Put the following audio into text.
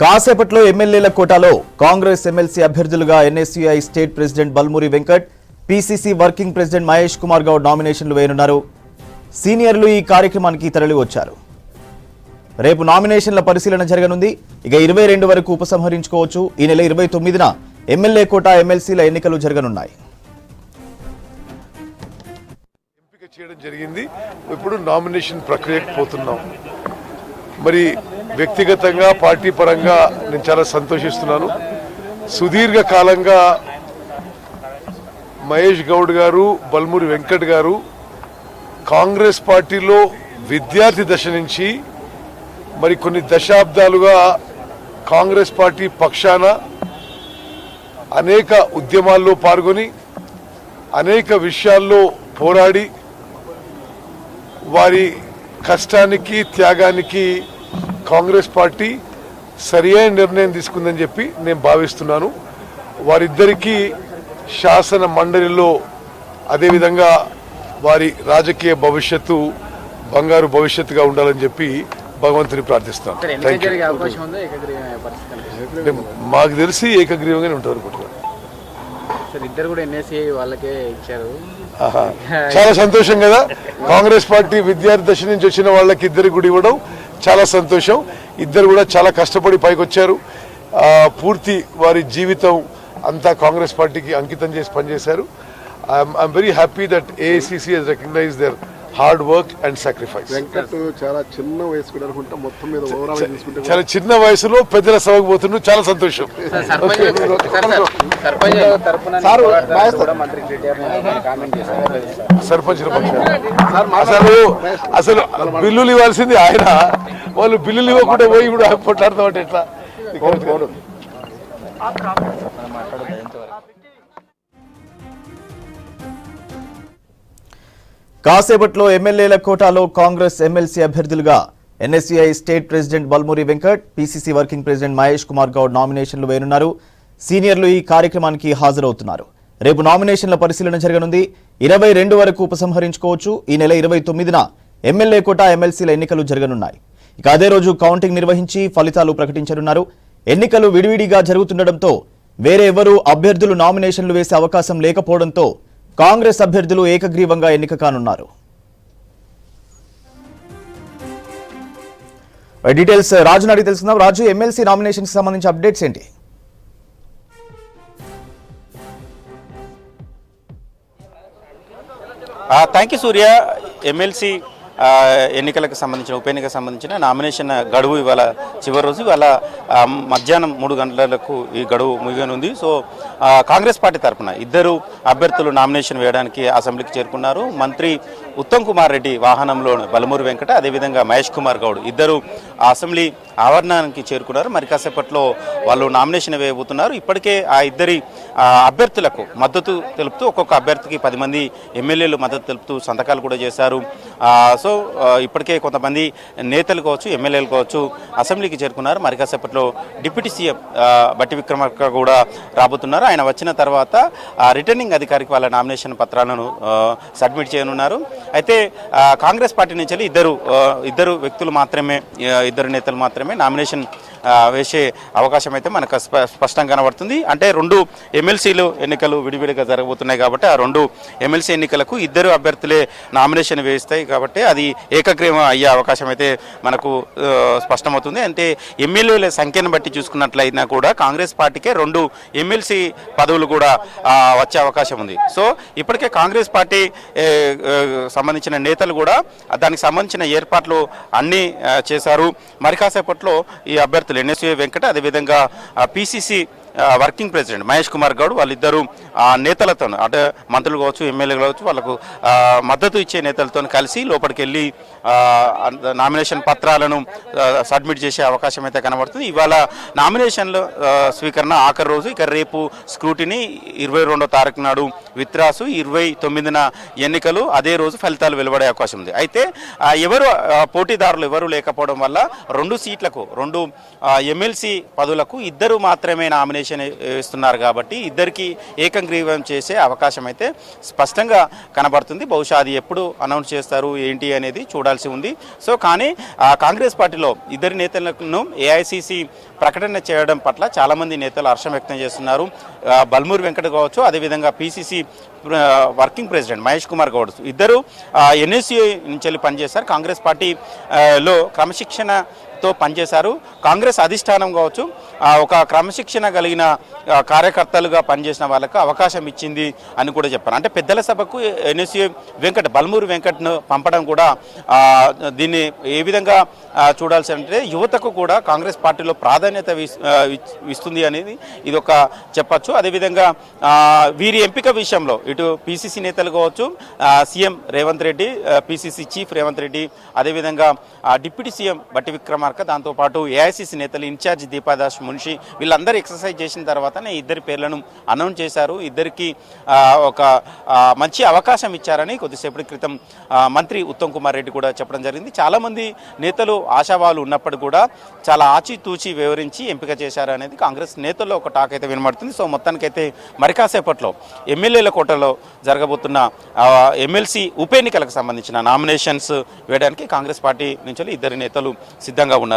కాసేపట్లో ఎమ్మెల్యేల కోటాలో కాంగ్రెస్ ఎమ్మెల్సీ అభ్యర్థులుగా NSUI state president Balmoori Venkat, PCC working president Mahesh Kumar Goud నామినేషన్లు వేయనున్నారు. సీనియర్లు ఈ కార్యక్రమానికి తరలి వచ్చారు. రేపు నామినేషన్ల పరిశీలన జరగనుంది. ఇక 22 వరకు ఉపసంహరించుకోవచ్చు. ఈ నెల 29న ఎమ్మెల్యే కోటా ఎమ్మెల్సీల ఎన్నికలు జరగనున్నాయి. ఎంపిక చేయడం జరిగింది. ఇప్పుడు నామినేషన్ ప్రక్రియకు పోతున్నాం. మరి వ్యక్తిగతంగా పార్టీ పరంగా నేను చాలా సంతోషిస్తున్నాను. సుదీర్ఘ కాలంగా మహేష్ గౌడ్ గారు, బల్మూరి వెంకట్ గారు కాంగ్రెస్ పార్టీలో విద్యార్థి దశ నుంచి మరి కొన్ని దశాబ్దాలుగా కాంగ్రెస్ పార్టీ పక్షాన అనేక ఉద్యమాల్లో పాల్గొని అనేక విషయాల్లో పోరాడి వారి కష్టానికి త్యాగానికి కాంగ్రెస్ పార్టీ సరియైన నిర్ణయం తీసుకుందని చెప్పి నేను భావిస్తున్నాను. వారిద్దరికీ శాసన మండలిలో అదేవిధంగా వారి రాజకీయ భవిష్యత్తు బంగారు భవిష్యత్తుగా ఉండాలని చెప్పి భగవంతుని ప్రార్థిస్తున్నాను. మాకు తెలిసి ఏకగ్రీవంగానే ఉంటారు. చాలా సంతోషం కదా. కాంగ్రెస్ పార్టీ విద్యార్థి దశ నుంచి వచ్చిన వాళ్ళకి ఇద్దరికి కూడా ఇవ్వడం చాలా సంతోషం. ఇద్దరు కూడా చాలా కష్టపడి పైకి వచ్చారు. పూర్తి వారి జీవితం అంతా కాంగ్రెస్ పార్టీకి అంకితం చేసి పనిచేశారు. I'm very happy that AICC has recognized their hard work and sacrifice. చాలా చిన్న వయసు మొత్తం మీద చాలా చిన్న వయసులో పెద్దల సభకు పోతున్నారు. చాలా సంతోషం. సర్పంచ్ అసలు బిల్లులు ఇవ్వాల్సింది ఆయన, వాళ్ళు బిల్లులు ఇవ్వకుండా పోయి కూడా కొట్లాడతామంటే ఎట్లా? కాసేపట్లో ఎమ్మెల్యేల కోటాలో కాంగ్రెస్ ఎమ్మెల్సీ అభ్యర్థులుగా NSUI state president Balmoori Venkat, PCC working president Mahesh Kumar Goud నామినేషన్లు వేయనున్నారు. సీనియర్లు ఈ కార్యక్రమానికి హాజరవుతున్నారు. రేపు నామినేషన్ల పరిశీలన జరగనుంది. 22 వరకు ఉపసంహరించుకోవచ్చు. ఈ నెల 29న ఎమ్మెల్యే కోటా ఎమ్మెల్సీల ఎన్నికలు జరగనున్నాయి. ఇక అదే రోజు కౌంటింగ్ నిర్వహించి ఫలితాలు ప్రకటించనున్నారు. ఎన్నికలు విడివిడిగా జరుగుతుండటంతో వేరే ఎవరూ అభ్యర్థులు నామినేషన్లు వేసే అవకాశం లేకపోవడంతో కాంగ్రెస్ అభ్యర్థులు ఏకగ్రీవంగా ఎన్నిక కానున్నారు. డీటెయిల్స్ రాజు నాడి తెలుసుకుందాం. రాజు, ఎమ్మెల్సీ నామినేషన్స్ సంబంధించి అప్డేట్స్ ఏంటి? Thank you Surya. ఎమ్మెల్సీ ఎన్నికలకు సంబంధించిన ఉప ఎన్నికకు సంబంధించిన నామినేషన్ గడువు ఇవాళ చివరి రోజు. ఇవాళ మధ్యాహ్నం 3 గంటలకు ఈ గడువు ముగియనుంది. సో కాంగ్రెస్ పార్టీ తరఫున 2 అభ్యర్థులు నామినేషన్ వేయడానికి అసెంబ్లీకి చేరుకున్నారు. మంత్రి ఉత్తమ్ కుమార్ రెడ్డి వాహనంలో బల్మూరి వెంకట, అదేవిధంగా మహేష్ కుమార్ గౌడ్ ఇద్దరు అసెంబ్లీ ఆవరణానికి చేరుకున్నారు. మరి కాసేపట్లో వాళ్ళు నామినేషన్ వేయబోతున్నారు. ఇప్పటికే ఆ ఇద్దరి అభ్యర్థులకు మద్దతు తెలుపుతూ ఒక్కొక్క అభ్యర్థికి 10 మంది ఎమ్మెల్యేలు మద్దతు తెలుపుతూ సంతకాలు కూడా చేశారు. సో ఇప్పటికే కొంతమంది నేతలు కావచ్చు, ఎమ్మెల్యేలు కావచ్చు అసెంబ్లీకి చేరుకున్నారు. మరి కాసేపట్లో డిప్యూటీ సీఎం బట్టి విక్రమార్క కూడా రాబోతున్నారు. ఆయన వచ్చిన తర్వాత రిటర్నింగ్ అధికారికి వాళ్ళ నామినేషన్ పత్రాలను సబ్మిట్ చేయనున్నారు. అయితే కాంగ్రెస్ పార్టీ నుంచి ఇద్దరు వ్యక్తులు మాత్రమే, 2 నేతలు మాత్రమే నామినేషన్ వేసే అవకాశం అయితే మనకు స్పష్టంగా కనబడుతుంది. అంటే 2 ఎమ్మెల్సీలు ఎన్నికలు విడివిడిగా జరగబోతున్నాయి కాబట్టి ఆ 2 ఎమ్మెల్సీ ఎన్నికలకు 2 అభ్యర్థులే నామినేషన్ వేస్తాయి కాబట్టి అది ఏకగ్రీవం అయ్యే అవకాశం అయితే మనకు స్పష్టమవుతుంది. అంటే ఎమ్మెల్యేల సంఖ్యను బట్టి చూసుకున్నట్లయినా కూడా కాంగ్రెస్ పార్టీకే 2 ఎమ్మెల్సీ పదవులు కూడా వచ్చే అవకాశం ఉంది. సో ఇప్పటికే కాంగ్రెస్ పార్టీ సంబంధించిన నేతలు కూడా దానికి సంబంధించిన ఏర్పాట్లు అన్నీ చేశారు. మరి కాసేపట్లో ఈ అభ్యర్థులు ఎన్ఎస్యుఐ వెంకట, అదేవిధంగా PCC working president Mahesh Kumar Goud వాళ్ళిద్దరూ నేతలతో, అంటే మంత్రులు కావచ్చు, ఎమ్మెల్యేలు కావచ్చు, వాళ్ళకు మద్దతు ఇచ్చే నేతలతో కలిసి లోపలికి వెళ్ళి నామినేషన్ పత్రాలను సబ్మిట్ చేసే అవకాశం అయితే కనబడుతుంది. ఇవాళ నామినేషన్ల స్వీకరణ ఆఖరి రోజు. ఇక రేపు స్క్రూటినీ 22వ తారీఖు నాడు విత్రాసు, 29న ఎన్నికలు, అదే రోజు ఫలితాలు వెలువడే అవకాశం ఉంది. అయితే పోటీదారులు ఎవరు లేకపోవడం వల్ల 2 సీట్లకు 2 ఎమ్మెల్సీ పదవులకు 2 మాత్రమే నామినేషన్ ఇస్తున్నారు కాబట్టి ఇద్దరికి ఏకగ్రీవం చేసే అవకాశం అయితే స్పష్టంగా కనబడుతుంది. బహుశా అది ఎప్పుడు అనౌన్స్ చేస్తారు ఏంటి అనేది చూడాలి. చూడాల్సి ఉంది. సో కానీ కాంగ్రెస్ పార్టీలో ఇద్దరు నేతలను ఏఐసిసి ప్రకటన చేయడం పట్ల చాలామంది నేతలు హర్షం వ్యక్తం చేస్తున్నారు. బల్మూరి వెంకట్ కావచ్చు, అదేవిధంగా PCC working president Mahesh Kumar Goud ఇద్దరు ఎన్ఎస్యుఐ నుంచి వెళ్ళి పనిచేశారు. కాంగ్రెస్ పార్టీలో క్రమశిక్షణతో పనిచేశారు. కాంగ్రెస్ అధిష్టానం కావచ్చు ఒక క్రమశిక్షణ కలిగిన కార్యకర్తలుగా పనిచేసిన వాళ్ళకు అవకాశం ఇచ్చింది అని కూడా చెప్పారు. అంటే పెద్దల సభకు ఎన్ఎస్యుఐ బల్మూరి వెంకట్ను పంపడం కూడా దీన్ని ఏ విధంగా చూడాల్సి అంటే యువతకు కూడా కాంగ్రెస్ పార్టీలో ప్రాధాన్యత ఇస్తుంది అనేది ఇది ఒక చెప్పచ్చు. అదేవిధంగా వీరి ఎంపిక విషయంలో ఇటు పిసిసి నేతలు కావచ్చు, CM Revanth Reddy, PCC chief Revanth Reddy, అదేవిధంగా డిప్యూటీ సీఎం బట్టి విక్రమార్క, దాంతోపాటు ఏఐసిసి నేతలు ఇన్ఛార్జ్ దీపాదాస్ మున్షి వీళ్ళందరూ ఎక్సర్సైజ్ చేసిన తర్వాతనే ఇద్దరి పేర్లను అనౌన్స్ చేశారు. ఇద్దరికి ఒక మంచి అవకాశం ఇచ్చారని కొద్దిసేపటి క్రితం మంత్రి ఉత్తమ్ కుమార్ రెడ్డి కూడా చెప్పడం జరిగింది. చాలామంది నేతలు ఆశావాలు ఉన్నప్పుడు కూడా చాలా ఆచితూచి వివరించి ఎంపిక చేశారు అనేది కాంగ్రెస్ నేతల్లో ఒక టాక్ అయితే వినబడుతుంది. సో మొత్తానికైతే మరి కాసేపట్లో ఎమ్మెల్యేల కోటలో జరగబోతున్న ఎమ్మెల్సీ ఉప ఎన్నికలకు సంబంధించిన నామినేషన్స్ వేయడానికి కాంగ్రెస్ పార్టీ నుంచి ఇద్దరు నేతలు సిద్ధంగా ఉన్నారు.